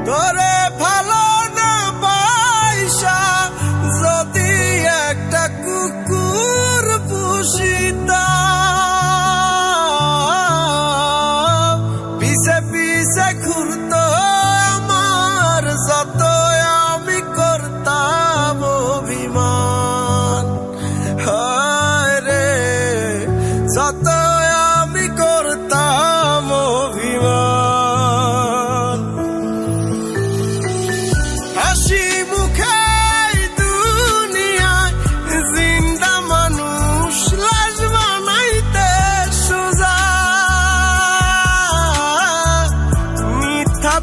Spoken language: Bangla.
তোরে ভালো না বাইসা যদি একটা কুকুর পুষিতাম, পিছে পিছে ঘুরতো আমার যত আমি করতাম অভিমান। হায় রে যত আমি করতাম অভিমান। হাসি মুখে দুনিয়ায় জিন্দা মানুষ লাশ বানাইতে সোজা, মিথ্যা